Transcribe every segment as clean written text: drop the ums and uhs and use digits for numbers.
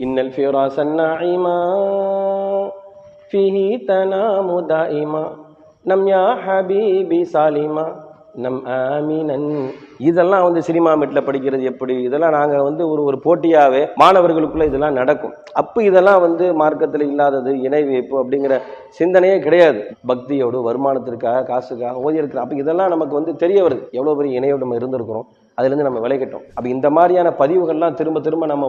இன்னல் ஃபிராஸன் நஈமா ஃபீஹி தனாமு தாயிமா நம் யா ஹபீபி சாலிமா நம் ஆமினன். இதெல்லாம் சினிமா மெட்டில் படிக்கிறது எப்படி, இதெல்லாம் நாங்கள் ஒரு போட்டியாகவே மாணவர்களுக்குள்ள இதெல்லாம் நடக்கும். அப்போ இதெல்லாம் மார்க்கத்தில் இல்லாதது, இணை வைப்பு அப்படிங்கிற சிந்தனையே கிடையாது. பக்தியோடு வருமானத்திற்காக காசுக்காக ஓதி இருக்கிறோம். அப்போ இதெல்லாம் நமக்கு தெரிய வருது, எவ்வளோ பெரிய இணையோடு நம்ம இருந்திருக்கிறோம், அதுலேருந்து நம்ம விலகிட்டோம். அப்போ இந்த மாதிரியான பதிவுகள்லாம் திரும்ப திரும்ப நம்ம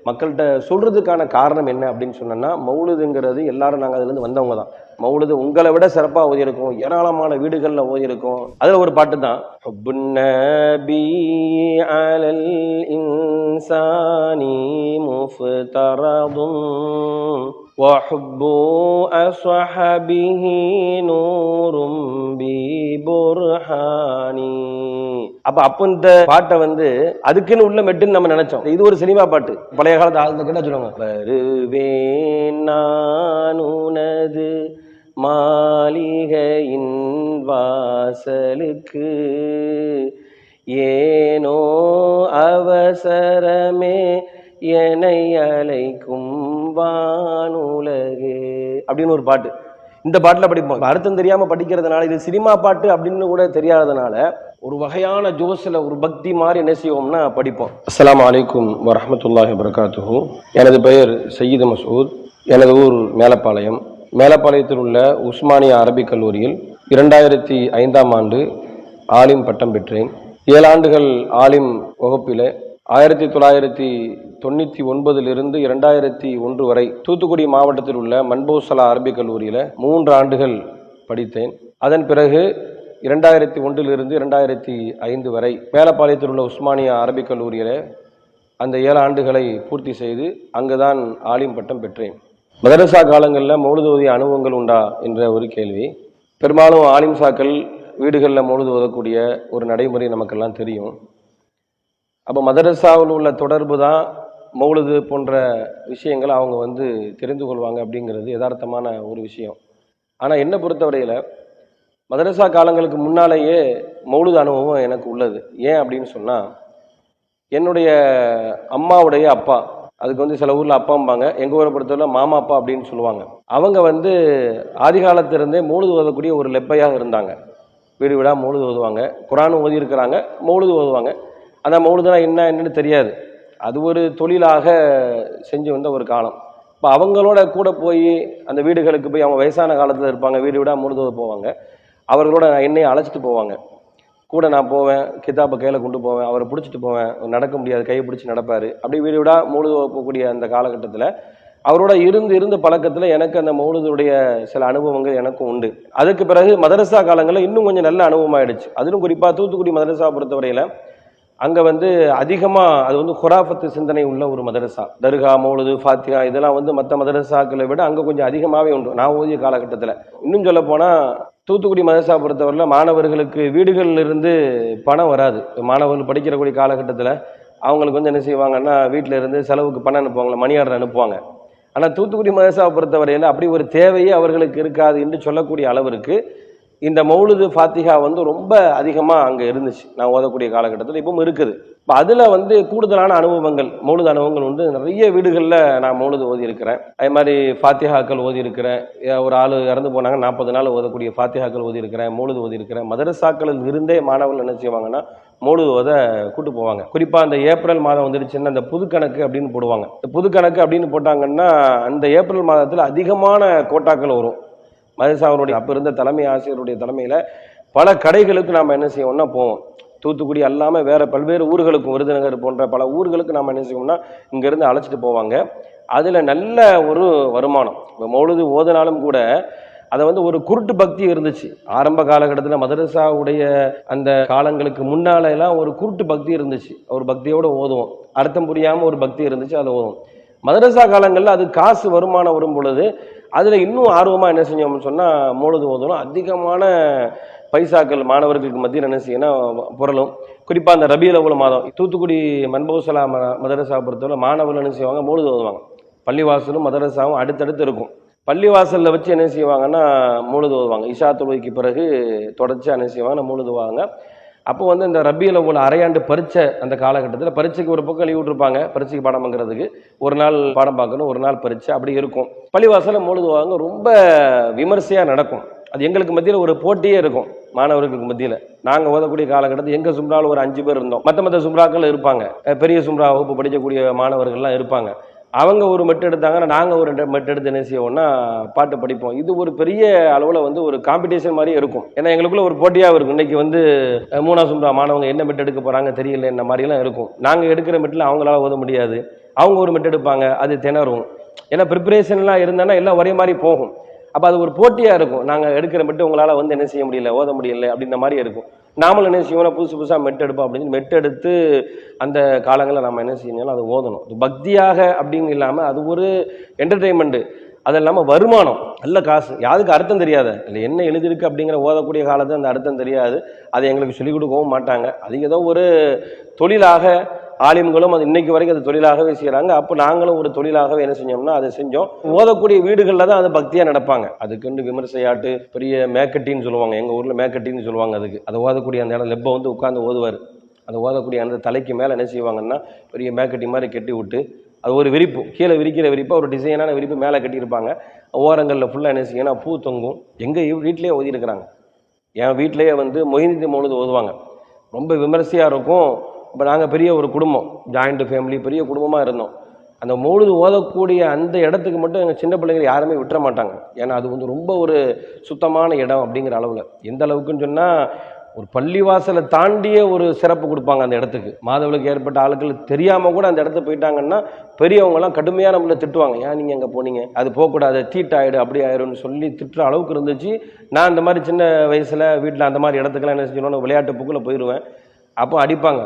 மக்கள்கிட்ட சொல்கிறதுக்கான காரணம் என்ன அப்படின்னு சொன்னோன்னா, மௌலுதுங்கிறது எல்லாரும் நாங்கள் அதுலேருந்து வந்தவங்க தான். மௌலுது உங்களை விட சிறப்பாக ஓதியிருக்கோம், ஏராளமான வீடுகளில் ஓதியிருக்கோம். அதில் ஒரு பாட்டு தான், ஹுப்புன்னபி அலல் இன்சானி முஃப்தரதுன் வஹுப்பு அஸ்ஹபிஹி நூரும் பி புர்ஹானி. அப்போ இந்த பாட்டை அதுக்குன்னு உள்ள மெட்டுன்னு நம்ம நினைச்சோம். இது ஒரு சினிமா பாட்டு. பழைய காலத்து ஆளுங்க கேட்டா சொல்லுவாங்க, வருவேன் நான் உனது மாளிகையின் வாசலுக்கு, ஏனோ அவசரமே என்னை அழைக்கும் வானுலகு அப்படின்னு ஒரு பாட்டு. இந்த பாட்டில் படிப்போம். அர்த்தம் தெரியாமல் படிக்கிறதுனால, இது சினிமா பாட்டு அப்படின்னு கூட தெரியாததுனால ஒரு வகையான ஜோஸில் ஒரு பக்தி மாதிரி என்ன செய்வோம்னா படிப்போம். அஸ்ஸலாமு அலைக்கும் வரஹ்மத்துல்லாஹி வபரகாத்துஹு. எனது பெயர் சையீது மசூத். எனது ஊர் மேலப்பாளையம். மேலப்பாளையத்தில் உள்ள உஸ்மானியா அரபிக் கல்லூரியில் 2005ஆம் ஆண்டு ஆலிம் பட்டம் பெற்றேன். 7 ஆண்டுகள் ஆலிம் வகுப்பில் 1999 2001 வரை தூத்துக்குடி மாவட்டத்தில் உள்ள மன்போசலா அரபிக் கல்லூரியில் 3 ஆண்டுகள் படித்தேன். அதன் பிறகு 2001 2005 வரை மேலப்பாளையத்தில் உள்ள உஸ்மானியா அரபிக் கல்லூரியில் அந்த 7 ஆண்டுகளை பூர்த்தி செய்து அங்குதான் ஆலிம் பட்டம் பெற்றேன். மதரசா காலங்களில் மௌலிது ஓதிய அனுபவங்கள் உண்டா என்ற ஒரு கேள்வி. பெரும்பாலும் ஆலிம் சாக்கள் வீடுகளில் மௌலிது ஓதக்கூடிய ஒரு நடைமுறை நமக்கெல்லாம் தெரியும். அப்போ மதரசாவில் உள்ள தொடர்பு தான் மௌலிது போன்ற விஷயங்களை அவங்க தெரிந்து கொள்வாங்க அப்படிங்கிறது யதார்த்தமான ஒரு விஷயம். ஆனால் என்னை பொறுத்தவரையில் மதரசா காலங்களுக்கு முன்னாலேயே மௌலிது அனுபவம் எனக்கு உள்ளது. ஏன் அப்படின்னு சொன்னால், என்னுடைய அம்மாவுடைய அப்பா, அதுக்கு சில ஊரில் அப்பாம்பாங்க, எங்கள் ஊரை பொறுத்தவரை மாமா அப்பா அப்படின்னு சொல்லுவாங்க. அவங்க ஆதி காலத்திலிருந்தே மௌலிது ஓதக்கூடிய ஒரு லெப்பையாக இருந்தாங்க. வீடு வீடாக மௌலிது ஓதுவாங்க, குரானும் ஓதி இருக்கிறாங்க, மௌலிது ஓதுவாங்க. ஆனால் மௌலிதுனா என்னன்னு தெரியாது. அது ஒரு தொழிலாக செஞ்சு வந்த ஒரு காலம். இப்போ அவங்களோட கூட போய் அந்த வீடுகளுக்கு போய், அவங்க வயசான காலத்தில் இருப்பாங்க, வீடு வீடாக மௌலிது ஓத போவாங்க. அவர்களோட என்னையை அழைச்சிட்டு போவாங்க. கூட நான் போவேன், கிதாப்பை கையில் கொண்டு போவேன், அவரை பிடிச்சிட்டு போவேன். நடக்க முடியாது, கையை பிடிச்சி நடப்பார். அப்படி வீடு வீடாக மௌலிது போகக்கூடிய அந்த காலகட்டத்தில் அவரோட இருந்து பழக்கத்தில் எனக்கு அந்த மௌலிதுடைய சில அனுபவங்கள் எனக்கும் உண்டு. அதுக்கு பிறகு மதரசா காலங்களில் இன்னும் கொஞ்சம் நல்ல அனுபவம் ஆயிடுச்சு. அதிலும் குறிப்பாக தூத்துக்குடி மதரசா பொறுத்தவரையில் அங்கே அதிகமாக அது குராஃபத்து சிந்தனை உள்ள ஒரு மதரசா. தர்கா, மௌலிது, ஃபாத்திஹா இதெல்லாம் மற்ற மதரசாக்களை விட அங்கே கொஞ்சம் அதிகமாகவே உண்டு நான் ஓதிய காலகட்டத்தில். இன்னும் சொல்ல போனால் தூத்துக்குடி மதரசா பொறுத்தவரையில் மாணவர்களுக்கு வீடுகளிலிருந்து பணம் வராது. மாணவர்கள் படிக்கிறக்கூடிய காலகட்டத்தில் அவங்களுக்கு என்ன செய்வாங்கன்னா, வீட்டில் இருந்து செலவுக்கு பணம் அனுப்புவாங்களே, மணி ஆர்டர் அனுப்புவாங்க. ஆனால் தூத்துக்குடி மதரசாவை பொறுத்தவரையில் அப்படி ஒரு தேவையே அவர்களுக்கு இருக்காது என்று சொல்லக்கூடிய அளவிற்கு இந்த மௌலிது ஃபாத்திஹா ரொம்ப அதிகமாக அங்கே இருந்துச்சு நான் ஓதக்கூடிய காலகட்டத்தில். இப்பவும் இருக்குது. இப்போ அதில் கூடுதலான அனுபவங்கள், மௌலிது அனுபவங்கள் உண்டு. நிறைய வீடுகளில் நான் மௌலிது ஓதி இருக்கிறேன். அதே மாதிரி ஃபாத்திஹாக்கள் ஓதி இருக்கிறேன். ஒரு ஆள் இறந்து போனாங்க, 40 நாள் ஓதக்கூடிய ஃபாத்திஹாக்கள் ஓதி இருக்கிறேன், மௌலிது ஓதி இருக்கிறேன். மதரசாக்களில் இருந்தே மாணவர்கள் என்ன செய்வாங்கன்னா, மௌலிது ஓத கூட்டு போவாங்க. குறிப்பாக அந்த ஏப்ரல் மாதம் வந்துடுச்சுன்னா அந்த புதுக்கணக்கு அப்படின்னு போடுவாங்க. இந்த புதுக்கணக்கு அப்படின்னு போட்டாங்கன்னா அந்த ஏப்ரல் மாதத்தில் அதிகமான கோட்டாக்கள் வரும். மதரசாவுடைய அப்போ இருந்த தலைமை ஆசிரியருடைய தலைமையில் பல கடைகளுக்கு நாம் என்ன செய்வோம்னா போவோம். தூத்துக்குடி அல்லாமல் வேறு பல்வேறு ஊர்களுக்கும், விருதுநகர் போன்ற பல ஊர்களுக்கு நாம் என்ன செய்வோம்னா இங்கேருந்து அழைச்சிட்டு போவாங்க. அதில் நல்ல ஒரு வருமானம். இப்போ மௌலிது ஓதினாலும் கூட அதை ஒரு குருட்டு பக்தி இருந்துச்சு. ஆரம்ப காலகட்டத்தில் மதரசாவுடைய அந்த காலங்களுக்கு முன்னாலெல்லாம் ஒரு குருட்டு பக்தி இருந்துச்சு. ஒரு பக்தியோடு ஓதுவோம், அர்த்தம் புரியாமல் ஒரு பக்தி இருந்துச்சு, அதை ஓதுவோம். மதரசா காலங்களில் அது காசு வருமானம் வரும் பொழுது அதில் இன்னும் ஆர்வமாக என்ன செஞ்சோம்னு சொன்னால் மௌலிது ஓதணும். அதிகமான பைசாக்கள் மாணவர்களுக்கு மத்தியில் என்ன செய்யணும் புரளும். குறிப்பாக அந்த ரபியுல் அவ்வல் மாதம் தூத்துக்குடி மன்போசலா மதரசா பொறுத்தவரை மாணவர்கள் என்ன செய்வாங்க, மௌலிது ஓதுவாங்க. பள்ளிவாசலும் மதரசாவும் அடுத்தடுத்து இருக்கும். பள்ளிவாசலில் வச்சு என்ன செய்வாங்கன்னா மௌலிது ஓதுவாங்க. இஷா தொழுகைக்கு பிறகு தொடர்ச்சியாக என்ன செய்வாங்க, மௌலிது ஓதுவாங்க. அப்போ வந்து இந்த ரபியுல் அவ்வல் அரையாண்டு பரீட்சை அந்த காலகட்டத்தில் பரீட்சைக்கு ஒரு பக்கம் லீவ் விட்டுருப்பாங்க, பரீட்சைக்கு பாடம் வாங்குறதுக்கு ஒரு நாள் பாடம் பார்க்கணும், ஒரு நாள் பரீட்சை அப்படி இருக்கும். பள்ளிவாசலில் மௌலிதுவாங்க ரொம்ப விமர்சையாக நடக்கும். அது எங்களுக்கு மத்தியில் ஒரு போட்டியே இருக்கும், மாணவர்களுக்கு மத்தியில். நாங்கள் ஓதக்கூடிய காலகட்டத்தில் எங்கள் சும்ராவில் ஒரு 5 பேர் இருந்தோம். மற்ற சும்ராக்கள் இருப்பாங்க, பெரிய சும்ரா வகுப்பு படிக்கக்கூடிய மாணவர்கள்லாம் இருப்பாங்க. அவங்க ஒரு மெட்டு எடுத்தாங்கன்னா நாங்கள் ஒரு 2 மெட்டு எடுத்து என்ன செய்வோம்னா பாட்டு படிப்போம். இது ஒரு பெரிய அளவில் வந்து ஒரு காம்படிஷன் மாதிரி இருக்கும். ஏன்னா எங்களுக்குள்ள ஒரு போட்டியாக இருக்கும். இன்னைக்கு வந்து 3ஆம் சும்ரா மாணவங்க என்ன மெட்டு எடுக்க போகிறாங்க தெரியல, இந்த மாதிரிலாம் இருக்கும். நாங்கள் எடுக்கிற மெட்டில் அவங்களால ஓத முடியாது, அவங்க ஒரு மெட்டு எடுப்பாங்க, அது திணறும். ஏன்னா ப்ரிப்பரேஷன்லாம் இருந்தாங்கன்னா எல்லாம் ஒரே மாதிரி போகும். அப்போ அது ஒரு போட்டியாக இருக்கும். நாங்கள் எடுக்கிற மெட்டு உங்களால் வந்து என்ன செய்ய முடியல, ஓத முடியல அப்படின்ற மாதிரி இருக்கும். நாமளும் என்ன செய்வோம்னா புதுசாக மெட்டு எடுப்போம் அப்படின்னு மெட்டு எடுத்து அந்த காலங்களில் நம்ம என்ன செய்யணும், அதை ஓதணும். அது பக்தியாக அப்படின்னு இல்லாமல் அது ஒரு என்டர்டெயின்மெண்ட்டு, அது இல்லாமல் வருமானம், நல்ல காசு. யாருக்கு அர்த்தம் தெரியாது, இல்லை என்ன எழுதிருக்கு அப்படிங்கிற ஓதக்கூடிய காலத்தில் அந்த அர்த்தம் தெரியாது. அதை எங்களுக்கு சொல்லிக் கொடுக்கவும் மாட்டாங்க. அது ஏதோ ஒரு தொழிலாக ஆலிம்களும் அது இன்னைக்கு வரைக்கும் அது தொழிலாகவே செய்கிறாங்க. அப்போ நாங்களும் ஒரு தொழிலாகவே என்ன செஞ்சோம்னா அதை செஞ்சோம். ஓதக்கூடிய வீடுகளில் தான் அது பக்தியாக நடப்பாங்க. அதுக்குன்னு விமர்சையாட்டு பெரிய மேக்கட்டின்னு சொல்லுவாங்க, எங்கள் ஊரில் மேக்கட்டின்னு சொல்லுவாங்க. அதுக்கு அதை ஓதக்கூடிய அந்த இடம் லெப்பை வந்து உட்காந்து ஓதுவார். அதை ஓதக்கூடிய அந்த தலைக்கு மேலே என்ன செய்வாங்கன்னா பெரிய மேக்கட்டி மாதிரி கட்டி விட்டு, அது ஒரு விரிப்பு, கீழே விரிக்கிற விரிப்பை ஒரு டிசைனான விரிப்பு மேலே கட்டியிருப்பாங்க. ஓரங்களில் ஃபுல்லாக என்ன செய்யணும்னா பூ தொங்கும். எங்கள் வீட்டிலேயே ஓதிருக்கிறாங்க. என் வீட்டிலேயே வந்து மொஹிதீன் மௌலிது ஓதுவாங்க, ரொம்ப விமர்சையாக இருக்கும். இப்போ நாங்கள் பெரிய ஒரு குடும்பம், ஜாயிண்ட் ஃபேமிலி, பெரிய குடும்பமாக இருந்தோம். அந்த மௌலிது ஓதக்கூடிய அந்த இடத்துக்கு மட்டும் எங்கள் சின்ன பிள்ளைங்க யாருமே விட்டுற மாட்டாங்க. ஏன்னா அது வந்து ரொம்ப ஒரு சுத்தமான இடம் அப்படிங்கிற அளவில். எந்த அளவுக்குன்னு சொன்னால் ஒரு பள்ளிவாசலை தாண்டிய ஒரு சிறப்பு கொடுப்பாங்க அந்த இடத்துக்கு. மாதவளுக்கு ஏற்பட்ட ஆட்கள் தெரியாமல் கூட அந்த இடத்துக்கு போயிட்டாங்கன்னா பெரியவங்கலாம் கடுமையான நம்மளை திட்டுவாங்க. ஏன் நீங்கள் அங்கே போனீங்க, அது போகக்கூடாது, தீட்டாயிடு அப்படி ஆயிடும்னு சொல்லி திட்டுற அளவுக்கு இருந்துச்சு. நான் அந்த மாதிரி சின்ன வயசில் வீட்டில் அந்த மாதிரி இடத்துக்கெல்லாம் என்ன செஞ்சோன்னா விளையாட்டு புக்கில் போயிடுவேன். அப்போ அடிப்பாங்க,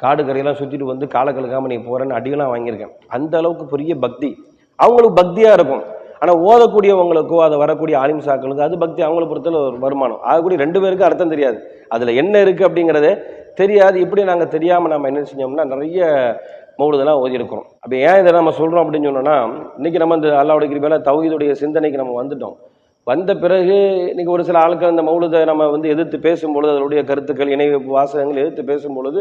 காடு கரையெல்லாம் சுற்றிட்டு வந்து காலை கழுக்காமல் நீ போகிறேன்னு அடியெல்லாம் வாங்கியிருக்கேன். அந்த அளவுக்கு பெரிய பக்தி அவங்களுக்கு பக்தியாக இருக்கும். ஆனால் ஓதக்கூடியவங்களுக்கோ அதை வரக்கூடிய ஆலிம் சாக்களுக்கு அது பக்தி, அவங்கள பொறுத்தல ஒரு வருமானம். ஆகக்கூடிய 2 பேருக்கு அர்த்தம் தெரியாது, அதில் என்ன இருக்குது அப்படிங்கிறதே தெரியாது. இப்படி நாங்கள் தெரியாமல் நம்ம என்ன செஞ்சோம்னா நிறைய மௌலிதெல்லாம் ஓதியிருக்கிறோம். அப்போ ஏன் இதை நம்ம சொல்கிறோம் அப்படின்னு சொன்னோன்னா, இன்றைக்கி நம்ம இந்த அல்லாஹ்வுடைய கிருபையால தௌஹீதுடைய சிந்தனைக்கு நம்ம வந்துட்டோம். வந்த பிறகு இன்னைக்கு ஒரு சில ஆட்கள் அந்த மௌலிதை நம்ம வந்து எதிர்த்து பேசும்பொழுது, அதனுடைய கருத்துக்கள் இணை வாசகங்கள் எதிர்த்து பேசும்பொழுது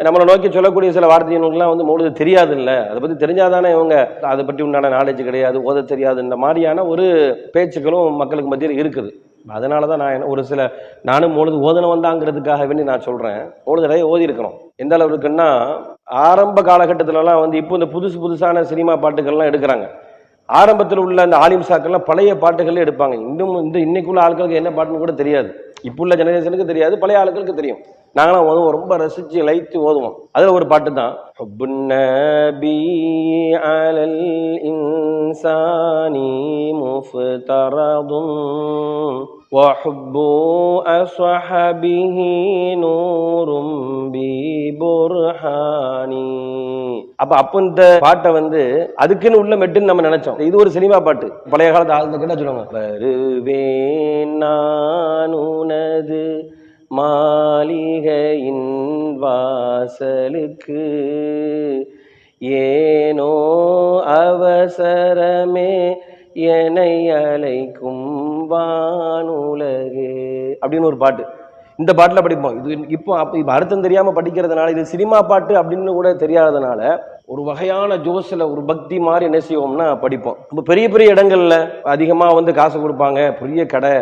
நம்மளை நோக்கி சொல்லக்கூடிய சில வார்த்தைகளுக்கெல்லாம் வந்து மௌலிது தெரியாது. இல்லை, அதை பற்றி தெரிஞ்சாதானே இவங்க, அதை பற்றி உண்டான நாலேஜ் கிடையாது, ஓத தெரியாது, இந்த மாதிரியான ஒரு பேச்சுக்களும் மக்களுக்கு மத்தியில் இருக்குது. அதனால தான் நான் ஒரு சில நானும் மௌலிது ஓதனம் வந்தாங்கிறதுக்காக வேண்டி நான் சொல்கிறேன். மௌலிது நிறைய ஓதி இருக்கிறோம். எந்த அளவு இருக்குன்னா, ஆரம்ப காலகட்டத்திலலாம் வந்து இப்போ இந்த புதுசான சினிமா பாட்டுகள்லாம் எடுக்கிறாங்க. ஆரம்பத்தில் உள்ள அந்த ஆலிம் சாக்கள்லாம் பழைய பாட்டுகளே எடுப்பாங்க. இன்னைக்குள்ள ஆட்களுக்கு என்ன பாட்டுன்னு கூட தெரியாது, இப்போ உள்ள ஜெனரேஷனுக்கு தெரியாது, பழைய ஆட்களுக்கு தெரியும். நாங்களாம் ஓதுவோம், ரொம்ப ரசித்து லைத்து ஓதுவோம். அதில் ஒரு பாட்டு தான், ஹுப்புன்னபி அலல் இன்சானி முஃப்தரதுன் வஹுப்பு அஸ்ஹபிஹி நூரும் பி புர்ஹானி. அப்போ இந்த பாட்டை வந்து அதுக்குன்னு உள்ள மெட்டுன்னு நம்ம நினைச்சோம். இது ஒரு சினிமா பாட்டு. பழைய காலத்து ஆளுங்க என்ன சொல்லுவாங்க, வருவேன் நான் உனது மாளிகையின் வாசலுக்கு, ஏனோ அவசரமே என்னை அழைக்கும் வானுலகு அப்படின்னு ஒரு பாட்டு. இந்த பாட்டில் படிப்போம். இது இப்போ அர்த்தம் தெரியாமல் படிக்கிறதுனால, இது சினிமா பாட்டு அப்படின்னு கூட தெரியாததுனால ஒரு வகையான ஜோஸில் ஒரு பக்தி மாதிரி என்ன செய்வோம்னா படிப்போம். இப்போ பெரிய பெரிய இடங்கள்ல அதிகமாக வந்து காசு கொடுப்பாங்க, பெரிய கடை,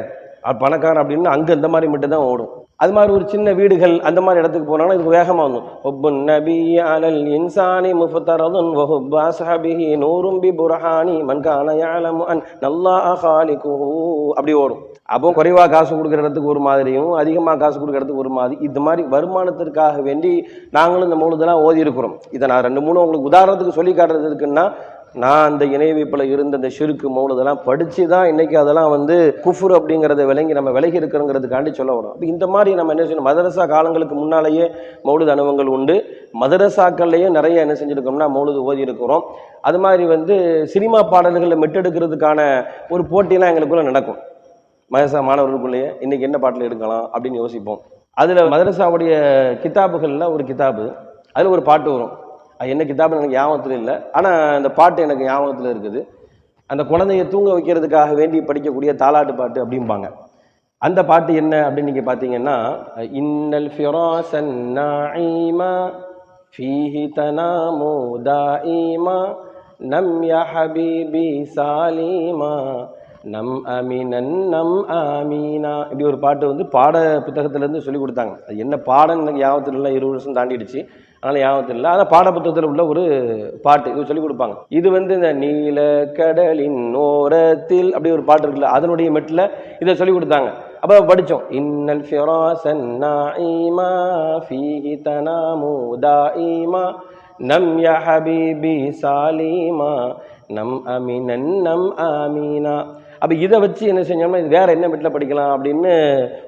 பணக்காரன் அப்படின்னு அங்கே இந்த மாதிரி மட்டும் தான் ஓடும். அது மாதிரி ஒரு சின்ன வீடுகள் அந்த மாதிரி இடத்துக்கு போனாங்கன்னா இதுக்கு வேகமாக வந்துடும். ஹுப்புன் நபி அலல் இன்சானி முஃப்தரதுன் வஹுப்பு அஸ்ஹபிஹி நூரும் பி புர்ஹானி மன் கான யஅலமு அன் அல்லாஹ் காலிகுஹு அப்படி ஓடும். அப்போ குறைவாக காசு கொடுக்குற இடத்துக்கு ஒரு மாதிரியும், அதிகமாக காசு கொடுக்குற இடத்துக்கு ஒரு மாதிரி, இந்த மாதிரி வருமானத்திற்காக வேண்டி நாங்களும் இந்த மௌலிதெல்லாம் ஓதி இருக்கிறோம். இதை நான் 2-3 உங்களுக்கு உதாரணத்துக்கு சொல்லி காட்டுறதுக்குன்னா, நான் அந்த இணை வைப்பில் இருந்த இந்த ஷிர்க் மௌலிதெல்லாம் படித்து தான் இன்றைக்கி அதெல்லாம் வந்து குஃபுர் அப்படிங்கிறத விளங்கி நம்ம விலகி இருக்கிறோங்கிறதுக்காண்டி சொல்ல வரும். அப்போ இந்த மாதிரி நம்ம என்ன செய்யணும், மதரசா காலங்களுக்கு முன்னாலேயே மௌலிது அனுபவங்கள் உண்டு. மதரசாக்கள்லேயே நிறைய என்ன செஞ்சுருக்கோம்னா மௌலிது ஓதி இருக்கிறோம். அது மாதிரி வந்து சினிமா பாடல்களில் மெட்டெடுக்கிறதுக்கான ஒரு போட்டியெல்லாம் எங்களுக்குள்ளே நடக்கும். மதரசா மாணவர்களுக்குள்ளேயே இன்றைக்கி என்ன பாட்டில் எடுக்கலாம் அப்படின்னு யோசிப்போம். அதில் மதரசாவுடைய கிதாபுகளில் ஒரு கிதாபு, அதில் ஒரு பாட்டு வரும். அது என்ன கிதாபு எனக்கு ஞாபகத்தில் இல்லை, ஆனால் அந்த பாட்டு எனக்கு ஞாபகத்தில் இருக்குது. அந்த குழந்தைய தூங்க வைக்கிறதுக்காக வேண்டி படிக்கக்கூடிய தாலாட்டு பாட்டு அப்படிம்பாங்க. அந்த பாட்டு என்ன அப்படின்னு நீங்க பாத்தீங்கன்னா, இன்னல் ஃபிராசன் நாஈமா ஃபீஹி தனாமு தாஈமா நம் யா ஹபீபி சாலிமா நம் அமீனன் நம் ஆமீனா. இப்படி ஒரு பாட்டு வந்து பாட புத்தகத்திலேருந்து சொல்லி கொடுத்தாங்க. அது என்ன பாடம்னு எனக்கு ஞாபகத்தில் இல்லை, 20 வருஷம் தாண்டிடுச்சு, அதனால் ஞாபகத்தில் இல்லை. ஆனால் பாட புத்தகத்தில் உள்ள ஒரு பாட்டு இது சொல்லி கொடுப்பாங்க. இது வந்து இந்த நீல கடலின் ஓரத்தில் அப்படி ஒரு பாட்டு இருக்குல்ல, அதனுடைய மெட்டில் இதை சொல்லி கொடுத்தாங்க. அப்போ படித்தோம், இன்னல் ஃபிராசன் நாஈமா ஃபீஹி தனாமு தாஈமா நம் யா ஹபீபி சாலிமா நம் அமீனன் நம் ஆமீனா. அப்போ இதை வச்சு என்ன செஞ்சோம்னா, இது வேற என்ன மெட்டில் படிக்கலாம் அப்படின்னு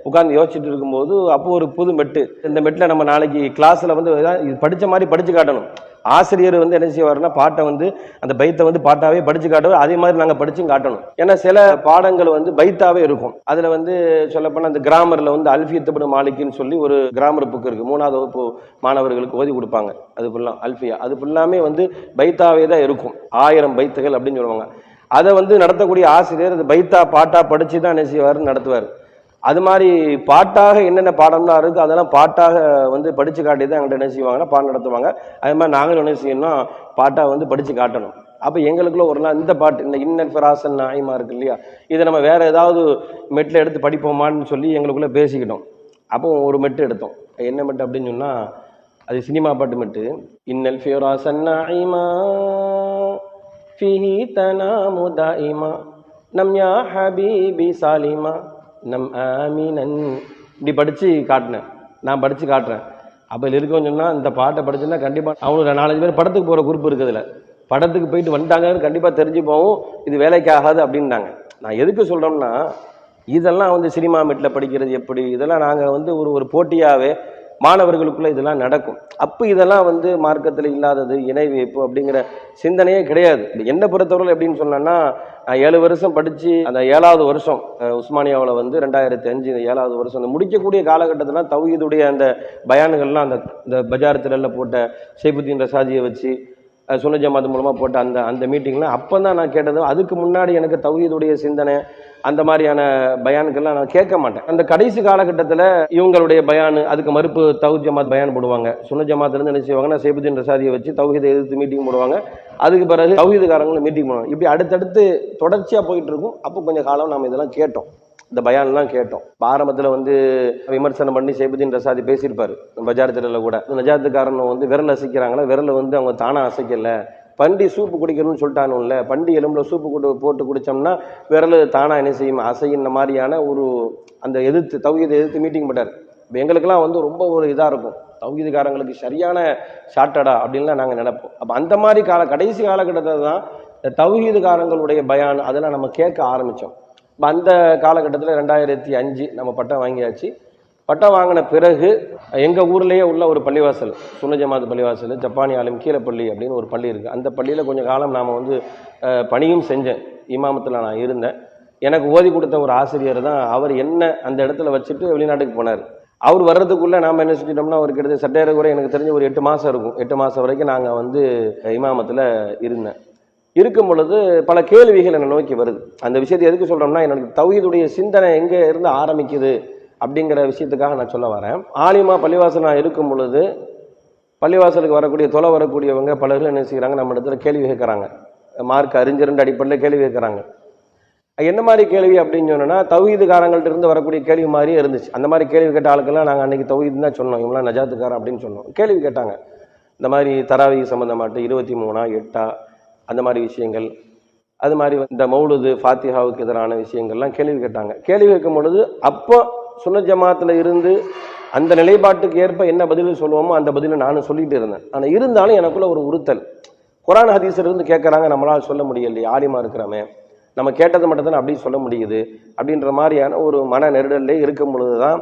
உட்காந்து யோசிச்சுட்டு இருக்கும்போது, அப்போ ஒரு புது மெட்டு, இந்த மெட்டில் நம்ம நாளைக்கு கிளாஸில் வந்து இது படித்த மாதிரி படித்து காட்டணும். ஆசிரியர் வந்து என்ன செய்வாருன்னா, பாட்டை வந்து அந்த பைத்தை வந்து பாட்டாவே படித்து காட்டுவோம், அதே மாதிரி நாங்கள் படிச்சும் காட்டணும். ஏன்னா சில பாடங்கள் வந்து பைத்தாவே இருக்கும். அதில் வந்து சொல்லப்போனால் அந்த கிராமரில் வந்து அல்ஃபியத் இப்னு மாலிக்னு சொல்லி ஒரு கிராமர் புக் இருக்குது, 3வது வகுப்பு மாணவர்களுக்கு ஓதி கொடுப்பாங்க. அது ஃபுல்லாக அல்ஃபியா, அது ஃபுல்லாமே வந்து பைத்தாவே தான் இருக்கும், 1000 பைத்துகள் அப்படின்னு சொல்லுவாங்க. அதை வந்து நடத்தக்கூடிய ஆசிரியர் அது பைத்தா பாட்டா படிச்சு தான் என்ன செய்வார், நடத்துவார். அது மாதிரி பாட்டாக என்னென்ன பாடம்லாம் இருக்குது அதெல்லாம் பாட்டாக வந்து படித்து காட்டி தான் எங்கள்கிட்ட என்ன செய்வாங்கன்னா பாடம் நடத்துவாங்க. அதே மாதிரி நாங்களும் என்ன செய்யணும்னா பாட்டாக வந்து படித்து காட்டணும். அப்போ எங்களுக்குள்ள ஒரு நாள் இந்த பாட்டு, இந்த இன்னல் ஃபிராசன் நாயிமா இருக்கு இல்லையா, இதை நம்ம வேற ஏதாவது மெட்டில் எடுத்து படிப்போமான்னு சொல்லி எங்களுக்குள்ளே பேசிக்கிட்டோம். அப்போ ஒரு மெட்டு எடுத்தோம். என்ன மெட்டு அப்படின்னு சொன்னால், அது சினிமா பாட்டு மெட்டு. இன்னல் ஃபிராசன் நாயிமா ஃபீஹி தனாமு தாயிமா நம் யா ஹபீபி சாலிமா நம் ஆமீனன். இப்படி படித்து காட்டினேன், நான் படித்து காட்டுறேன். அப்போ இதில் இருக்கவங்க சொன்னால், இந்த பாட்டை படிச்சுன்னா கண்டிப்பாக அவங்களுக்கு 4-5 பேர் படத்துக்கு போகிற குரூப் இருக்குதுல, படத்துக்கு போயிட்டு வந்துட்டாங்கன்னு கண்டிப்பாக தெரிஞ்சு போகும், இது வேலைக்கு ஆகாது அப்படின்னாங்க. நான் எதுக்கு சொல்கிறோம்னா, இதெல்லாம் வந்து சினிமா மெட்டில் படிக்கிறது எப்படி, இதெல்லாம் நாங்கள் வந்து ஒரு போட்டியாகவே மாணவர்களுக்குள்ள இதெல்லாம் நடக்கும். அப்போ இதெல்லாம் வந்து மார்க்கத்தில் இல்லாதது, இணை வைப்பு அப்படிங்கிற சிந்தனையே கிடையாது. என்ன பொறுத்தவரை எப்படின்னு சொன்னேன்னா, நான் 7 வருஷம் படித்து அந்த 7வது வருஷம் உஸ்மானியாவில் வந்து 2005 இந்த 7வது வருஷம் அந்த முடிக்கக்கூடிய காலகட்டத்தில் தௌஹீதுடைய அந்த பயான்கள்லாம் அந்த பஜார் திரளில் போட்ட ஷைபுத்தீன் ரசாஜியை வச்சு சுன்ன ஜமாத் மூலமாக போட்ட அந்த மீட்டிங்லாம் அப்போ தான் நான் கேட்டது. அதுக்கு முன்னாடி எனக்கு தௌஹீதுடைய சிந்தனை அந்த மாதிரியான பயானுக்கெல்லாம் நான் கேட்க மாட்டேன். அந்த கடைசி காலகட்டத்தில் இவங்களுடைய பயானு, அதுக்கு மறுப்பு தௌஹீத் ஜமாத் பயான் போடுவாங்க. சுன்ன ஜமாத்லேருந்து என்ன செய்வாங்கன்னா ஷைபுத்தீன் ரசாதியை வச்சு தௌஹீதை எதிர்த்து மீட்டிங் போடுவாங்க. அதுக்கு பிறகு தௌஹீதுக்காரங்களும் மீட்டிங் போடுவாங்க. இப்படி அடுத்தடுத்து தொடர்ச்சியாக போயிட்டு இருக்கும். அப்போ கொஞ்சம் காலம் நம்ம இதெல்லாம் கேட்டோம், இந்த பயான்லாம் கேட்டோம். ஆரம்பத்தில் வந்து விமர்சனம் பண்ணி ஷைபுத்தீன் ரசாதி பேசியிருப்பார் பஜார் திரையில் கூட. நஜாத்துக்காரன் வந்து விரல் அசைக்கிறாங்களா, விரலை வந்து அவங்க தானாக அசைக்கலை, பண்டி சூப்பு குடிக்கணும்னு சொல்லிட்டானுல்ல, பண்டி எலும்புல சூப்பு போட்டு குடித்தோம்னா விரல் தானா என்ன செய்யும், அசையின மாதிரியான ஒரு அந்த தௌஹீதை எதிர்த்து மீட்டிங் போட்டார். இப்போ எங்களுக்கெல்லாம் வந்து ரொம்ப ஒரு இதாக இருக்கும், தௌஹீதுக்காரங்களுக்கு சரியான ஷார்ட்டடா அப்படின்லாம் நாங்கள் நினைப்போம். அப்போ அந்த மாதிரி கடைசி காலகட்டத்தில் தான் இந்த தௌஹீதுக்காரங்களுடைய பயான் அதெல்லாம் நம்ம கேட்க ஆரம்பித்தோம். இப்போ அந்த காலகட்டத்தில் 2005 நம்ம பட்டம் வாங்கியாச்சு. பட்டம் வாங்கின பிறகு எங்கள் ஊர்லேயே உள்ள ஒரு பள்ளிவாசல், சுன்ன ஜமாத் பள்ளிவாசல், ஜப்பானி ஆலிம் கீழப்பள்ளி அப்படின்னு ஒரு பள்ளி இருக்குது. அந்த பள்ளியில் கொஞ்சம் காலம் நாம் வந்து பணியும் செஞ்சேன், இமாமத்தில் நான் இருந்தேன். எனக்கு ஓதி கொடுத்த ஒரு ஆசிரியர் தான், அவர் என்ன அந்த இடத்துல வச்சுட்டு வெளிநாட்டுக்கு போனார். அவர் வர்றதுக்குள்ளே நாம் என்ன செஞ்சிட்டோம்னா, ஒரு கிட்டத்தட்ட சட்டேற கூட எனக்கு தெரிஞ்ச ஒரு 8 மாதம் இருக்கும். 8 மாதம் வரைக்கும் நாங்கள் வந்து இமாமத்தில் இருந்தேன். இருக்கும் பொழுது பல கேள்விகள் என்னை நோக்கி வருது. அந்த விஷயத்தை எதுக்கு சொல்கிறோம்னா, எனக்கு தௌஹீதுடைய சிந்தனை எங்கே இருந்து ஆரம்பிக்குது அப்படிங்கிற விஷயத்துக்காக நான் சொல்ல வரேன். ஆலிமா பள்ளிவாசல் நான் இருக்கும் பொழுது பள்ளிவாசலுக்கு வரக்கூடிய வரக்கூடியவங்க பலரும் என்ன செய்கிறாங்க, நம்ம இடத்துல கேள்வி கேட்குறாங்க, மார்க் அறிஞர்ன்ற அடிப்படையில் கேள்வி கேட்குறாங்க. என்ன மாதிரி கேள்வி அப்படின்னு சொன்னோன்னா, தௌஹீதுக்காரங்கள்ட்ட இருந்து வரக்கூடிய கேள்வி மாதிரியே இருந்துச்சு. அந்த மாதிரி கேள்வி கேட்ட ஆளுக்கெல்லாம் நாங்கள் அன்றைக்கி தௌஹீதுன்னு தான் சொன்னோம், இவங்களாம் நஜாத்துக்காரன் அப்படின்னு சொன்னோம். கேள்வி கேட்டாங்க, இந்த மாதிரி தராவி சம்மந்தமாட்டு 23 8 அந்த மாதிரி விஷயங்கள், அது மாதிரி இந்த மௌலுது ஃபாத்திஹாவுக்கு எதிரான விஷயங்கள்லாம் கேள்வி கேட்டாங்க. கேள்வி கேட்கும் பொழுது அப்போ சுன்ன ஜமாத்தில் இருந்து அந்த நிலைப்பாட்டுக்கு ஏற்ப என்ன பதில் சொல்லுவோமோ அந்த பதிலை நானும் சொல்லிட்டு இருந்தேன். ஆனால் இருந்தாலும் எனக்குள்ள ஒரு உறுத்தல், குரான் ஹதீஸில் இருந்து கேட்குறாங்க, நம்மளால் சொல்ல முடியலையே, ஆலிமா இருக்கிறாமே, நம்ம கேட்டது மட்டும் தானே அப்படி சொல்ல முடியுது அப்படின்ற மாதிரியான ஒரு மன நெருடல்லே இருக்கும் பொழுது தான்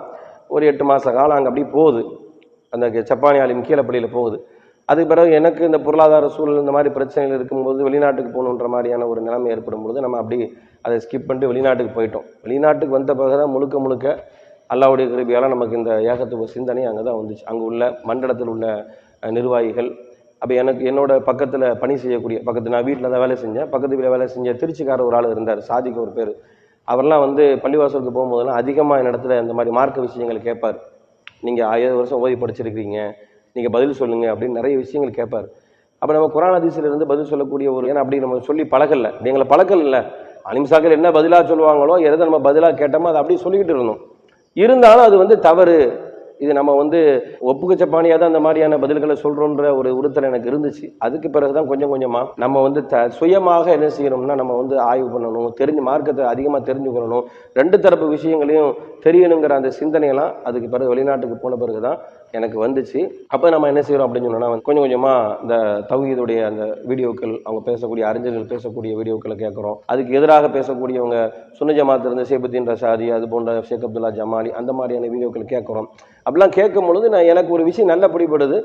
ஒரு 8 மாத காலம் அங்கே அப்படி போகுது, அந்த ஜப்பானி ஆலிம் கீழப்பள்ளியில் போகுது. அதுக்கு பிறகு எனக்கு இந்த பொருளாதார சூழல் இந்த மாதிரி பிரச்சனைகள் இருக்கும்போது வெளிநாட்டுக்கு போகணுன்ற மாதிரியான ஒரு நிலைமை ஏற்படும் பொழுது நம்ம அப்படி அதை ஸ்கிப் பண்ணிட்டு வெளிநாட்டுக்கு போயிட்டோம். வெளிநாட்டுக்கு வந்த பிறகு தான் முழுக்க அல்லாஹ்வுடைய கிருபையால் நமக்கு இந்த ஏகத்துவ சிந்தனை அங்கே தான் வந்துச்சு. அங்கே உள்ள மண்டலத்தில் உள்ள நிர்வாகிகள், அப்போ என்னோட பக்கத்தில் பணி செய்யக்கூடிய, நான் வீட்டில் தான் வேலை செஞ்சேன், பக்கத்து வீட்டில் வேலை செஞ்ச திருச்சிக்கார ஒரு ஆள் இருந்தார், சாதிக்கு ஒரு பேர். அவர்லாம் வந்து பள்ளிவாசலுக்கு போகும்போதெல்லாம் அதிகமாக இடத்துல இந்த மாதிரி மார்க்க விஷயங்கள் கேட்பார். நீங்கள் 1000 வருஷம் ஓதி படிச்சிருக்கிறீங்க, நீங்கள் பதில் சொல்லுங்க அப்படின்னு நிறைய விஷயங்கள் கேட்பார். அப்போ நம்ம குர்ஆன் ஹதீஸ்ல இருந்து பதில் சொல்லக்கூடிய ஒரு ஏன்னா அப்படி நம்ம சொல்லி பழகல, எங்களை பழக்கல் இல்லை. அலிம்சாக்கள் என்ன பதிலாக சொல்லுவாங்களோ எதை நம்ம பதிலாக கேட்டோமோ அதை அப்படியே சொல்லிக்கிட்டு இருந்தோம். இருந்தாலும் அது வந்து தவறு, இது நம்ம வந்து ஒப்புக்கச்சப்பானியாக தான் அந்த மாதிரியான பதில்களை சொல்கிறோன்ற ஒரு உறுத்தல் எனக்கு இருந்துச்சு. அதுக்கு பிறகு தான் கொஞ்சம் கொஞ்சமாக நம்ம வந்து சுயமாக என்ன செய்யணும்னா நம்ம வந்து ஆய்வு பண்ணணும், மார்க்கத்தை அதிகமாக தெரிஞ்சுக்கணும், ரெண்டு தரப்பு விஷயங்களையும் தெரியணுங்கிற அந்த சிந்தனையெல்லாம் அதுக்கு பிறகு வெளிநாட்டுக்கு போன பிறகு தான் எனக்கு வந்துச்சு. அப்போ நம்ம என்ன செய்கிறோம் அப்படின்னு சொன்னோன்னா கொஞ்சம் கொஞ்சமாக இந்த தௌஹீதுடைய அந்த வீடியோக்கள், அவங்க பேசக்கூடிய அறிஞர்கள் பேசக்கூடிய வீடியோக்களை கேட்குறோம். அதுக்கு எதிராக பேசக்கூடியவங்க சுன்ன ஜமாத் இருந்து ஷேபுத்தீன் ரஷாதி, அது போன்ற ஷேக் அப்துல்லா ஜமாலி, அந்த மாதிரியான வீடியோக்கள் கேட்குறோம். அப்படிலாம் கேட்கும் பொழுது எனக்கு ஒரு விஷயம் நல்ல பிடிபடுது.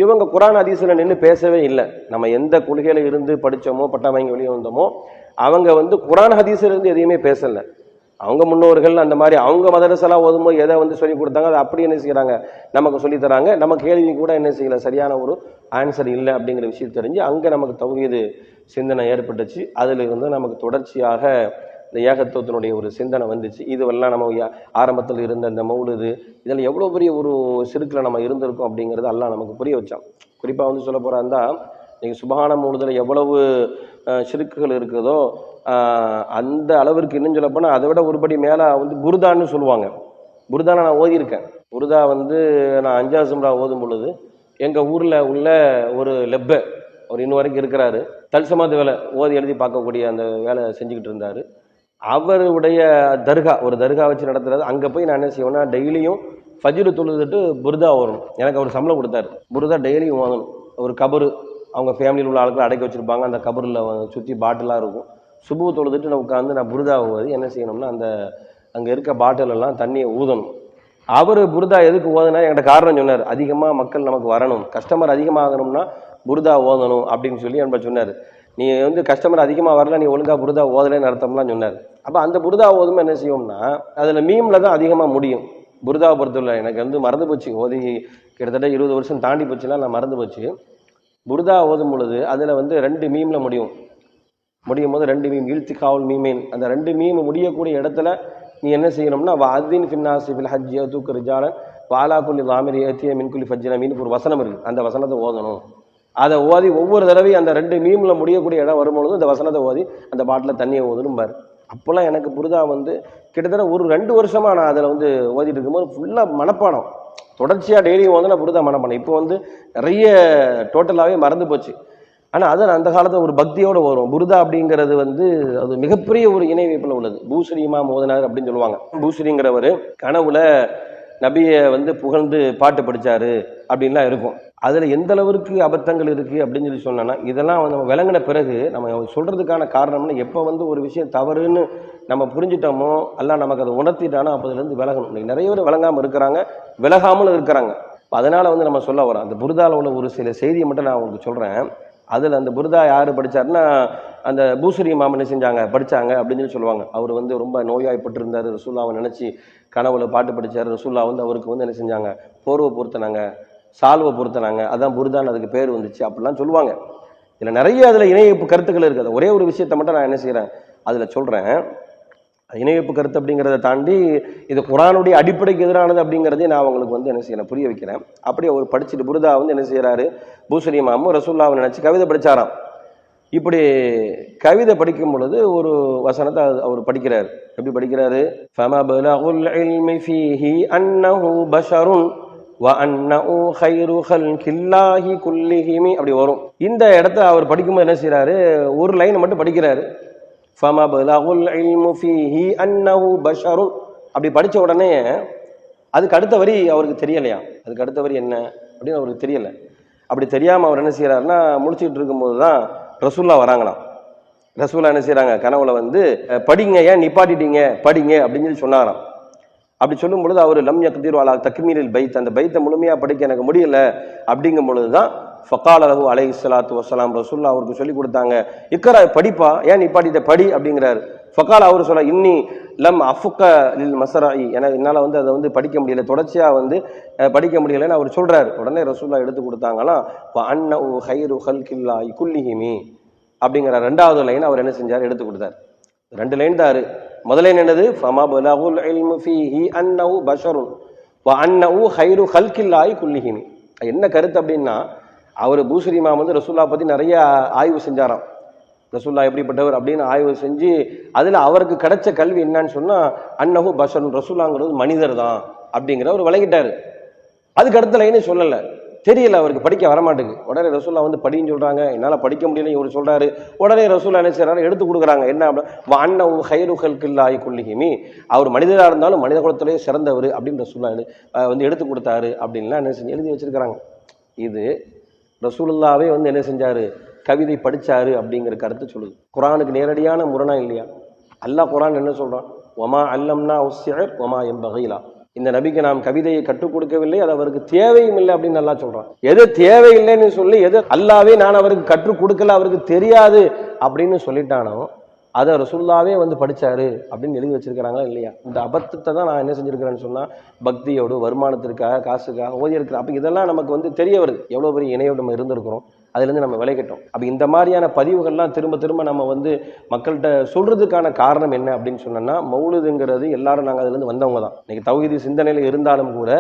இவங்க குர்ஆன் ஹதீஸ்ல நின்று பேசவே இல்லை. நம்ம எந்த கொள்கையில இருந்து படித்தோமோ பட்டா வாங்கி வெளியே வந்தோமோ அவங்க வந்து குர்ஆன் ஹதீஸ்ல இருந்து எதையுமே பேசலை. அவங்க முன்னோர்கள் அந்த மாதிரி அவங்க மதரசெல்லாம் ஓதும்போது எதை வந்து சொல்லி கொடுத்தாங்க அதை அப்படி என்ன செய்யறாங்க நமக்கு சொல்லி தராங்க. நம்ம கேள்வி கூட என்ன செய்யல, சரியான ஒரு ஆன்சர் இல்லை அப்படிங்கிற விஷயம் தெரிஞ்சு அங்கே நமக்கு தௌஹீது சிந்தனை ஏற்பட்டுச்சு. அதில் இருந்து நமக்கு தொடர்ச்சியாக இந்த ஏகத்துவத்தினுடைய ஒரு சிந்தனை வந்துச்சு. இதுவெல்லாம் நம்ம ஆரம்பத்தில் இருந்த இந்த மௌலுது இதில் எவ்வளோ பெரிய ஒரு சிறுக்கில் நம்ம இருந்திருக்கோம் அப்படிங்கிறது எல்லாம் நமக்கு புரிய வச்சான். குறிப்பாக வந்து சொல்ல போகிறா இருந்தால் நீங்கள் சுபஹான மௌலுதில் எவ்வளவு சிறுக்குகள் இருக்குதோ அந்த அளவிற்கு இன்னும் சொல்ல போனால் அதை விட ஒருபடி மேலே வந்து புருதான்னு சொல்லுவாங்க. புருதானை நான் ஓதியிருக்கேன். புருதா வந்து நான் 5வது சும்ரா ஓதும் பொழுது எங்கள் ஊரில் உள்ள ஒரு லெப்பை அவர் இன்னும் வரைக்கும் இருக்கிறாரு, தல்சமாத் வேலை ஓதி எழுதி பார்க்கக்கூடிய அந்த வேலை செஞ்சுக்கிட்டு இருந்தார். அவருடைய தர்கா, ஒரு தர்கா வச்சு நடத்துறது. அங்கே போய் நான் என்ன செய்வேன்னா டெய்லியும் ஃபஜ்ரு தொழுதுட்டு புருதா வரும். எனக்கு அவர் சம்பளம் கொடுத்தாரு. புருதா டெய்லியும் வாங்கணும். ஒரு கபரு, அவங்க ஃபேமிலியில் உள்ள ஆட்களை அடக்கி வச்சுருப்பாங்க. அந்த கபரில் சுற்றி பாட்டிலாக இருக்கும். சுபு தொழுதுட்டு நான் உட்காந்து நான் புருதா ஓதி என்ன செய்யணும்னா அந்த அங்கே இருக்க பாட்டில் எல்லாம் தண்ணியை ஊதணும். அவர் புருதா எதுக்கு ஓதுனா என்கிட்ட காரணம் சொன்னார். அதிகமாக மக்கள் நமக்கு வரணும், கஸ்டமர் அதிகமாகணும்னா புருதா ஓதணும் அப்படின்னு சொல்லி என்ன சொன்னார். நீ வந்து கஸ்டமர் அதிகமாக வரல, நீ ஒழுங்காக புருதா ஓதலைன்னு அர்த்தம்லாம் சொன்னார். அப்போ அந்த புருதா ஓதுமே என்ன செய்வோம்னா அதில் மீமில் தான் அதிகமாக முடியும். புருதாவை பொறுத்தவரை எனக்கு வந்து மறந்து போச்சு, ஓதி கிட்டத்தட்ட 20 வருஷம் தாண்டி போச்சுன்னா நான் மறந்து போச்சு. புருதா ஓதும் பொழுது அதில் வந்து 2 மீமில் முடியும் போது 2 மீம் இல்திகாவுல் மீமேன், அந்த 2 மீம் முடியக்கூடிய இடத்துல நீ என்ன செய்யணும்னா வாதின் ஃபின்னாசி ஃபில் ஹஜ்ஜி தூக்கு ரிஜாலன் வாலா குல்லி தாமிரி ஏத்திய மின்குலி ஃபஜ்ஜினா மீன் ஒரு வசனம் இருக்குது. அந்த வசனத்தை ஓதணும். அதை ஓதி ஒவ்வொரு தடவையும் அந்த 2 மீமில் முடியக்கூடிய இடம் வரும்பொழுது அந்த வசனத்தை ஓதி அந்த பாட்டில் தண்ணியை ஓதணும் பாரு. அப்போல்லாம் எனக்கு புருதா வந்து கிட்டத்தட்ட ஒரு 2 வருஷமாக நான் அதில் வந்து ஓதிட்டு இருக்கும்போது ஃபுல்லாக மனப்பாடம், தொடர்ச்சியாக டெய்லியும் வந்து நான் புருதா மனப்பாடம். இப்போ வந்து நிறைய டோட்டலாகவே மறந்து போச்சு. ஆனால் அது அந்த காலத்தில் ஒரு பக்தியோடு வரும். புருதா அப்படிங்கிறது வந்து அது மிகப்பெரிய ஒரு இணை வைப்பில் உள்ளது. பூஸ்ரீ இமாம் ஓதினார் அப்படின்னு சொல்லுவாங்க. பூஸ்ரீங்கிறவர் கனவுல நபியை வந்து புகழ்ந்து பாட்டு படித்தாரு அப்படின்லாம் இருக்கும். அதில் எந்த அளவிற்கு அபத்தங்கள் இருக்குது அப்படின்னு சொல்லி சொன்னோன்னா இதெல்லாம் நம்ம விளங்கின பிறகு நம்ம சொல்கிறதுக்கான காரணம்னா எப்போ வந்து ஒரு விஷயம் தவறுன்னு நம்ம புரிஞ்சிட்டோமோ எல்லாம் நமக்கு அதை உணர்த்திட்டானோ அப்போ அதுலேருந்து விலகணும். இன்னைக்கு நிறைய பேர் விளங்காமல் இருக்கிறாங்க, விலகாமலும் இருக்கிறாங்க. அதனால் வந்து நம்ம சொல்ல வரோம். அந்த புருதாவில் உள்ள ஒரு சில செய்தியை மட்டும் நான் உங்களுக்கு சொல்கிறேன். அதில் அந்த புருதா யார் படித்தாருன்னா அந்த பூசரி இமாம் என்ன செஞ்சாங்க படித்தாங்க அப்படின்னு சொல்லி சொல்லுவாங்க. அவர் வந்து ரொம்ப நோயாய்ப்பட்டு இருந்தார். ரசூல்லாவை நினச்சி கனவுல பாட்டு படித்தார். ரசூல்லா வந்து அவருக்கு வந்து என்ன செஞ்சாங்க, போர்வை பொருத்தினாங்க, சால்வை பொருத்தினாங்க, அதான் புருதான்னு அதுக்கு பேர் வந்துச்சு அப்படிலாம் சொல்லுவாங்க. இதில் நிறைய அதில் இணையப்பு கருத்துக்கள் இருக்குது. ஒரே ஒரு விஷயத்தை மட்டும் நான் என்ன செய்கிறேன் அதில் சொல்கிறேன். இணையப்பு கருத்து அப்படிங்கிறத தாண்டி இது குர்ஆனுடைய அடிப்படைக்கு எதிரானது அப்படிங்கிறதே நான் அவங்களுக்கு வந்து என்ன செய்யறேன் புரிய வைக்கிறேன். அப்படி அவர் படிச்சுட்டு புருதா வந்து என்ன செய்யறாரு, பூசரி இமாமும் ரசூல்லாவை நினைச்சு கவிதை படிச்சாராம். இப்படி கவிதை படிக்கும் பொழுது ஒரு வசனத்தை அவர் படிக்கிறார். எப்படி படிக்கிறாரு, ஃபமபலகுல் இல்மி ஃபீஹி அன்னஹு பஷருன் வ அன்னஹு கைரு ஹல்கில்லாஹி குல்லிஹிமி அப்படி வரும். இந்த இடத்த அவர் படிக்கும்போது என்ன செய்யறாரு, ஒரு லைன் மட்டும் படிக்கிறாரு. ஃபமபலகுல் இல்மு ஃபீஹி அன்னஹு பஷருன் அப்படி படிச்ச உடனே அதுக்கு அடுத்த வரி அவருக்கு தெரியலையா, அதுக்கு அடுத்த வரி என்ன அப்படின்னு அவருக்கு தெரியல. அப்படி தெரியாம அவர் என்ன செய்யறாருன்னா முழிச்சுட்டு இருக்கும்போது தான் ரசூல்லா வராங்களாம். ரசூல்லா என்ன செய்யறாங்க, கனவுல வந்து படிங்க, ஏன் நிப்பாட்டிட்டீங்க, படிங்க அப்படின்னு சொல்லி சொன்னாராம். அப்படி சொல்லும் பொழுது அவர் லம் யக்திரு அலா தக்மீலில் பைத், அந்த பைத்தை முழுமையா படிக்க எனக்கு முடியல அப்படிங்கும் பொழுதுதான் ஃபகால லஹு அலைஹிஸ்ஸலாத்து வஸ்ஸலாம் ரசூல்லா அவருக்கு சொல்லி கொடுத்தாங்க, இக்ரா படிப்பா, ஏன் நிப்பாட்டிட்ட படி அப்படிங்கிறாரு. ஃபகால அவர் சொல்ல இன்னி லம் அஃபுக்க லில் மஸ்ராஇ, என்னால் வந்து அதை வந்து படிக்க முடியல, தொடர்ச்சியாக வந்து படிக்க முடியலைன்னு அவர் சொல்றாரு. உடனே ரசூல்லா எடுத்து கொடுத்தாங்களாம் வ அன்னஹு கைரு ஹல்கில்லாஹி குல்லிஹிமி அப்படிங்கிற 2வது லைன் அவர் என்ன செஞ்சார் எடுத்து கொடுத்தார். 2 லைன் தான் முதல்ல என்னது ஃபமா பலகுல் இல்மு ஃபீஹி அன்னஹு பஷருன் வ அன்னஹு கைரு ஹல்கில்லாஹி குல்லிஹிம். என்ன கருத்து அப்படின்னா, அவர் பூசரி இமாம் வந்து ரசூலுல்லாஹ் பத்தி நிறைய ஆய்வு செஞ்சாராம். ரசூலுல்லாஹ் எப்படிப்பட்டவர் அப்படின்னு ஆய்வு செஞ்சு அதுல அவருக்கு கிடைச்ச கல்வி என்னன்னு சொன்னா அன்னஹு பஷருன், ரசூலுல்லாஹ்ங்கிறது மனிதர் தான் அப்படிங்கிற அவர் விளங்கிட்டாரு. அதுக்கு அடுத்த லைனே சொல்லல, தெரியல அவருக்கு, படிக்க வரமாட்டேங்குது. உடனே ரசூலுல்லாஹ் வந்து படின்னு சொல்றாங்க, என்னால படிக்க முடியல இவர் சொல்றாரு. உடனே ரசூலுல்லாஹ் என்ன செய்யறாரு, எடுத்து கொடுக்குறாங்க. என்ன அன்னஹு கைரு ஹல்கில்லாஹி குல்லிஹிமி, அவர் மனிதரா இருந்தாலும் மனித குலத்திலேயே சிறந்தவர் அப்படின்னு ரசூலுல்லாஹ் வந்து எடுத்து கொடுத்தாரு அப்படின்லாம் என்ன செஞ்சு எழுதி வச்சிருக்கிறாங்க. இது ரசூலுல்லாஹ்வே வந்து என்ன செஞ்சாரு, கவிதை படிச்சாரு அப்படிங்கிற கருத்து சொல்லுது. குர்ஆனுக்கு நேரடியான முரணா இல்லையா? அல்லாஹ் குர்ஆன் என்ன சொல்றான், வமா அல்லம்னா உஸ்ஸிர் வமா யம்பகிலா, இந்த நபிக்கு நாம் கவிதையை கற்றுக் கொடுக்கவில்லை, அது அவருக்கு தேவையும் இல்லை அப்படின்னு அல்லாஹ் சொல்றான். எது தேவையில்லைன்னு சொல்லி எது அல்லாஹ்வே நான் அவருக்கு கற்றுக் கொடுக்கல, அவருக்கு தெரியாது அப்படின்னு சொல்லிட்டானோ அதை ரசூலுல்லாஹ்வே வந்து படிச்சாரு அப்படின்னு எழுதி வச்சிருக்கிறாங்களா இல்லையா? இந்த அபத்தத்தை தான் நான் என்ன செஞ்சிருக்கிறேன்னு சொன்னா, பக்தியோடு வருமானத்திற்காக காசுக்காக ஓதி இருக்கிறேன். அப்ப இதெல்லாம் நமக்கு வந்து தெரிய வருது, எவ்வளவு பெரிய இணையோடு நம்ம இருந்திருக்கிறோம், அதுல இருந்து நம்ம விலகிட்டோம். அப்ப இந்த மாதிரியான பதிவுகள்லாம் திரும்ப திரும்ப நம்ம வந்து மக்கள்கிட்ட சொல்றதுக்கான காரணம் என்ன அப்படின்னு சொன்னோம்னா, மௌலுதுங்கிறது எல்லாரும் நாங்கள் அதுல இருந்து வந்தவங்க தான். இன்னைக்கு தௌஹீது சிந்தனையில இருந்தாலும் கூட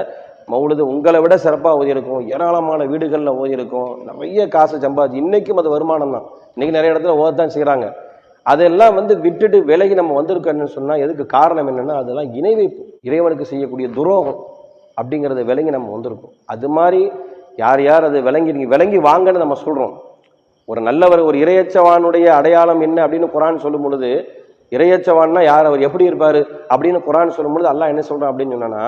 மௌலுது உங்களை விட சிறப்பாக ஓதியிருக்கும், ஏராளமான வீடுகளில் ஓதியிருக்கும், நிறைய காசு சம்பாதிச்சு இன்னைக்கும் அது வருமானம் தான். இன்னைக்கு நிறைய இடத்துல ஓதத்தான் செய்யறாங்க. அதெல்லாம் வந்து விட்டுட்டு விலகி நம்ம வந்திருக்கோன்னு சொன்னா எதுக்கு காரணம் என்னன்னா, அதெல்லாம் இணை வைப்பு, இறைவனுக்கு செய்யக்கூடிய துரோகம் அப்படிங்கிறத விளங்கி நம்ம வந்திருக்கோம். அது மாதிரி யார் யார் அதை விளங்கி வாங்கன்னு நம்ம சொல்றோம். ஒரு நல்லவர், ஒரு இறையச்சவானுடைய அடையாளம் என்ன அப்படின்னு குர்ஆன் சொல்லும் பொழுது, இறையச்சவான்னா யார், அவர் எப்படி இருப்பாரு அப்படின்னு குர்ஆன் சொல்லும் பொழுது அல்லாஹ் என்ன சொல்றான் அப்படின்னு சொன்னா,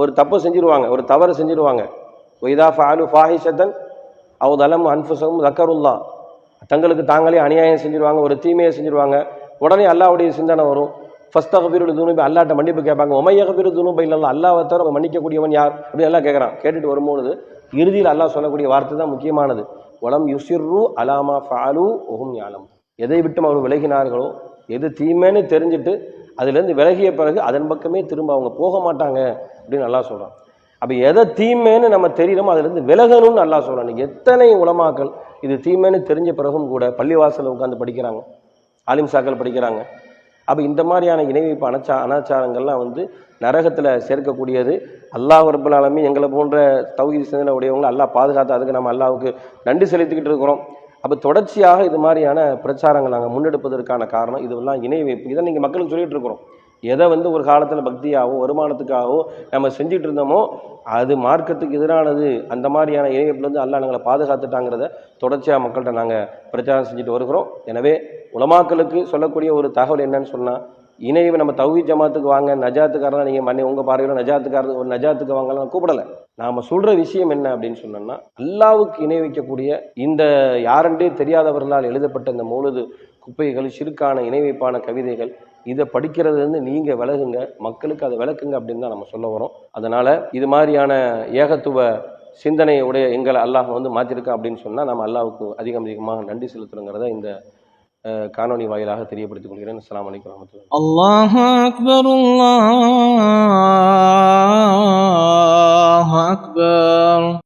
ஒரு தப்பு செஞ்சிருவாங்க, ஒரு தவறு செஞ்சிருவாங்க. ஒய்தா ஃபஅலு ஃபாஹிஷத்தன் அவ் தலமு அன்ஃபுஸஹும் ஸக்கருல்லாஹ், தங்களுக்கு தாங்களே அநியாயம் செஞ்சிருவாங்க, ஒரு தீமையை செஞ்சிருவாங்க. உடனே அல்லாஹ்வுடைய சிந்தனை வரும், ஃபஸ்தக்ஃபிரு லிதுனூபி, அல்லாஹ்ட்ட மன்னிப்பு கேட்பாங்க. வமை யக்ஃபிரு துனூப இல்லல்லாஹ், அல்லாஹ்வை தவிர மன்னிக்கக்கூடியவன் யார் அப்படின்னு எல்லாம் கேட்கறான். கேட்டுட்டு வரும்போது இறுதியில் அல்லாஹ் சொல்லக்கூடிய வார்த்தை தான் முக்கியமானது, வலம் யுஸிர்ரு அலாமா ஃபஅலு வஹும் யஅலமூன், எதை விட்டும் அவர் விலகினார்களோ, எது தீமைன்னு தெரிஞ்சுட்டு அதுலேருந்து விலகிய பிறகு அதன் பக்கமே திரும்ப அவங்க போக மாட்டாங்க அப்படின்னு அல்லாஹ் சொல்றான். அப்போ எதை தீமைன்னு நம்ம தெரியணுமோ அதுலேருந்து விலகணும்னு அல்லாஹ் சொல்றான். இன்னைக்கு எத்தனை உலமாக்கள் இது தீமைன்னு தெரிஞ்ச பிறகும் கூட பள்ளிவாசலில் உட்காந்து படிக்கிறாங்க, ஆலிம்சாக்கள் படிக்கிறாங்க. அப்போ இந்த மாதிரியான இணைவைப்பு அனாச்சாரங்கள்லாம் வந்து நரகத்தில் சேர்க்கக்கூடியது. அல்லாஹ் ரப்பல் ஆலமீன் எங்களை போன்ற தௌஹீத் சிந்தனை உடையவங்களை அல்லாஹ் பாதுகாத்து அதுக்கு நம்ம அல்லாஹ்வுக்கு நன்றி செலுத்திக்கிட்டு இருக்கிறோம். அப்போ தொடர்ச்சியாக இது மாதிரியான பிரச்சாரங்கள் நாங்கள் முன்னெடுப்பதற்கான காரணம் இதுவெல்லாம் இணை வைப்பு. இதை நீங்கள் மக்களுக்கு சொல்லிட்டு இருக்கிறோம். எதை வந்து ஒரு காலத்தில் பக்தியாகவோ வருமானத்துக்காகவோ நம்ம செஞ்சுட்டு இருந்தோமோ அது மார்க்கத்துக்கு எதிரானது, அந்த மாதிரியான இணை வைப்புலேருந்து அல்லாஹ் நாங்களை பாதுகாத்துட்டாங்கிறத தொடர்ச்சியாக மக்கள்கிட்ட நாங்கள் பிரச்சாரம் செஞ்சுட்டு வருகிறோம். எனவே உலமாக்களுக்கு சொல்லக்கூடிய ஒரு தகவல் என்னன்னு சொன்னால், இணைவை நம்ம தௌஹீத் ஜமாத்துக்கு வாங்க, நஜாத்துக்காரன் நீங்கள் உங்கள் பார்வையில் நஜாத்துக்காரர் ஒரு நஜாத்துக்கு வாங்கலாம் கூப்பிடலை. நாம் சொல்கிற விஷயம் என்ன அப்படின்னு சொன்னோம்னா, அல்லாஹ்வுக்கு இணை வைக்கக்கூடிய இந்த யாரென்றே தெரியாதவர்களால் எழுதப்பட்ட இந்த மௌலுது குப்பைகள், சிறுக்கான இணை வைப்பான கவிதைகள், இதை படிக்கிறதுலேருந்து நீங்கள் விலகுங்க, மக்களுக்கு அதை விளக்குங்க அப்படின்னு தான் நம்ம சொல்ல வரோம். அதனால் இது மாதிரியான ஏகத்துவ சிந்தனை உடைய எங்களை அல்லாஹ் வந்து மாற்றிருக்கா அப்படின்னு சொன்னால் நம்ம அல்லாஹ்வுக்கு அதிகமாக நன்றி செலுத்துறோங்கிறத இந்த காணொளி வாயிலாக தெரியப்படுத்திக் கொள்கிறேன். அஸ்ஸலாமு அலைக்கும் வரஹ்மத்துல்லாஹி. அல்லாஹு அக்பர், அல்லாஹு அக்பர்.